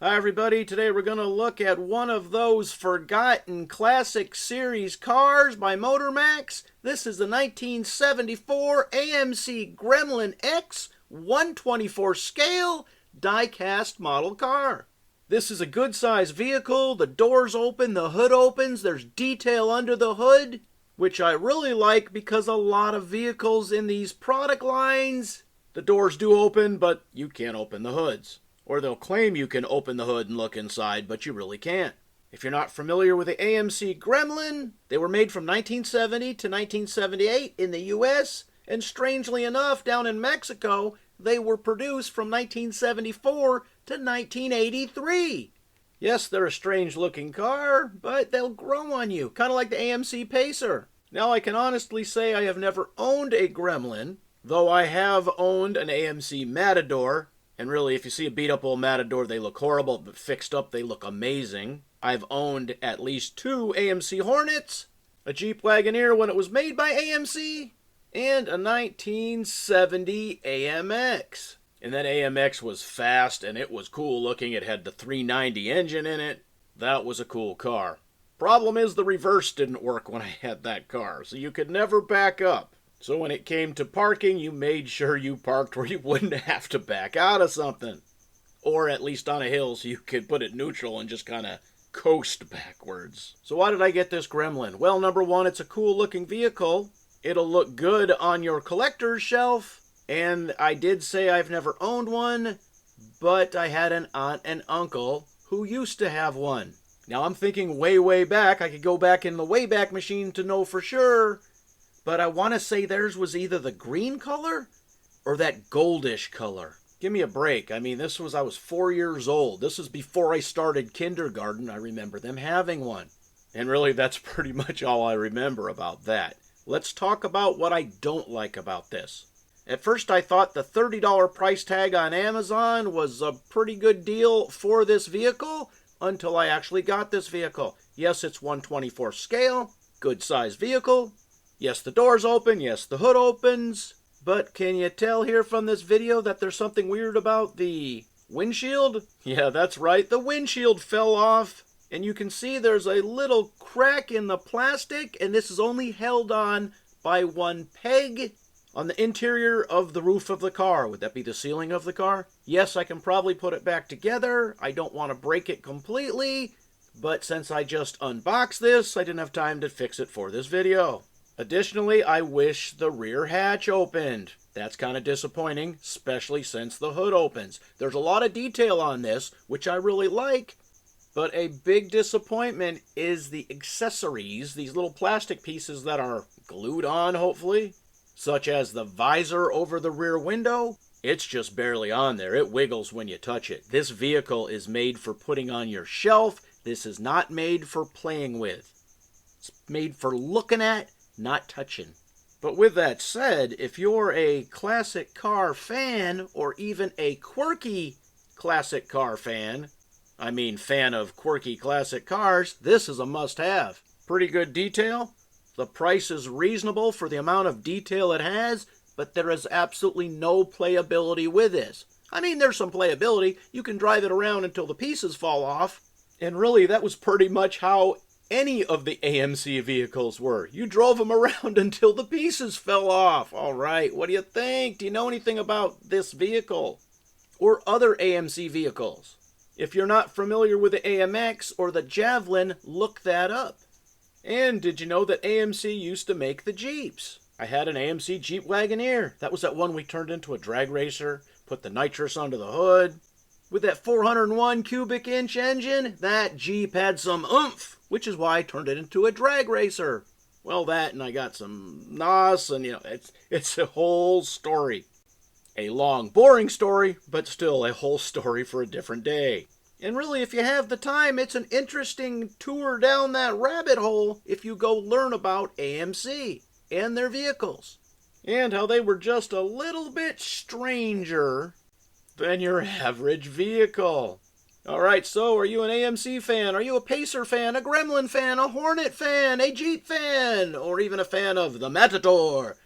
Hi everybody, today we're going to look at one of those forgotten classic series cars by Motormax. This is the 1974 AMC Gremlin X 124 scale die-cast model car. This is a good sized vehicle, the doors open, the hood opens, there's detail under the hood, which I really like because a lot of vehicles in these product lines, the doors do open, but you can't open the hoods. Or they'll claim you can open the hood and look inside, but you really can't. If you're not familiar with the AMC Gremlin, they were made from 1970 to 1978 in the US, and strangely enough, down in Mexico, they were produced from 1974 to 1983. Yes, they're a strange looking car, but they'll grow on you, kind of like the AMC Pacer. Now, I can honestly say I have never owned a Gremlin, though I have owned an AMC Matador. And really, if you see a beat-up old Matador, they look horrible, but fixed up, they look amazing. I've owned at least 2 AMC Hornets, a Jeep Wagoneer when it was made by AMC, and a 1970 AMX. And that AMX was fast, and it was cool looking. It had the 390 engine in it. That was a cool car. Problem is, the reverse didn't work when I had that car, so you could never back up. So when it came to parking, you made sure you parked where you wouldn't have to back out of something. Or at least on a hill so you could put it neutral and just kind of coast backwards. So why did I get this Gremlin? Well, number one, it's a cool looking vehicle. It'll look good on your collector's shelf. And I did say I've never owned one, but I had an aunt and uncle who used to have one. Now I'm thinking way back. I could go back in the Wayback Machine to know for sure. But I want to say theirs was either the green color or that goldish color. Give me a break. I mean, I was 4 years old. This was before I started kindergarten. I remember them having one. And really, that's pretty much all I remember about that. Let's talk about what I don't like about this. At first, I thought the $30 price tag on Amazon was a pretty good deal for this vehicle until I actually got this vehicle. Yes, it's 124 scale, good size vehicle. Yes, the doors open. Yes, the hood opens. But can you tell here from this video that there's something weird about the windshield? Yeah, that's right. The windshield fell off. And you can see there's a little crack in the plastic. And this is only held on by one peg on the interior of the roof of the car. Would that be the ceiling of the car? Yes, I can probably put it back together. I don't want to break it completely. But since I just unboxed this, I didn't have time to fix it for this video. Additionally, I wish the rear hatch opened. That's kind of disappointing, especially since the hood opens. There's a lot of detail on this, which I really like, but a big disappointment is the accessories, these little plastic pieces that are glued on, hopefully, such as the visor over the rear window. It's just barely on there. It wiggles when you touch it. This vehicle is made for putting on your shelf. This is not made for playing with. It's made for looking at, not touching. But with that said, if you're a classic car fan or even a quirky classic car fan, I mean fan of quirky classic cars, this is a must-have. Pretty good detail. The price is reasonable for the amount of detail it has, but there is absolutely no playability with this. I mean, there's some playability. You can drive it around until the pieces fall off. And really, that was pretty much how any of the AMC vehicles were. You drove them around until the pieces fell off. All right, what do you think? Do you know anything about this vehicle or other AMC vehicles? If you're not familiar with the AMX or the Javelin, look that up. And did you know that AMC used to make the Jeeps? I had an AMC Jeep Wagoneer. That was that one we turned into a drag racer, put the nitrous under the hood. With that 401 cubic inch engine, that Jeep had some oomph, which is why I turned it into a drag racer. Well, that, and I got some NOS, and it's a whole story. A long, boring story, but still a whole story for a different day. And really, if you have the time, it's an interesting tour down that rabbit hole if you go learn about AMC and their vehicles. And how they were just a little bit stranger than your average vehicle. Alright, so are you an AMC fan? Are you a Pacer fan? A Gremlin fan? A Hornet fan? A Jeep fan? Or even a fan of the Matador?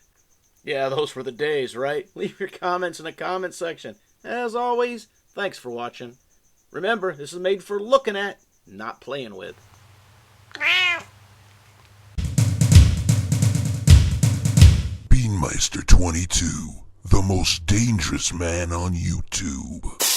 Yeah, those were the days, right? Leave your comments in the comment section. As always, thanks for watching. Remember, this is made for looking at, not playing with. Beanmeister 22, the most dangerous man on YouTube.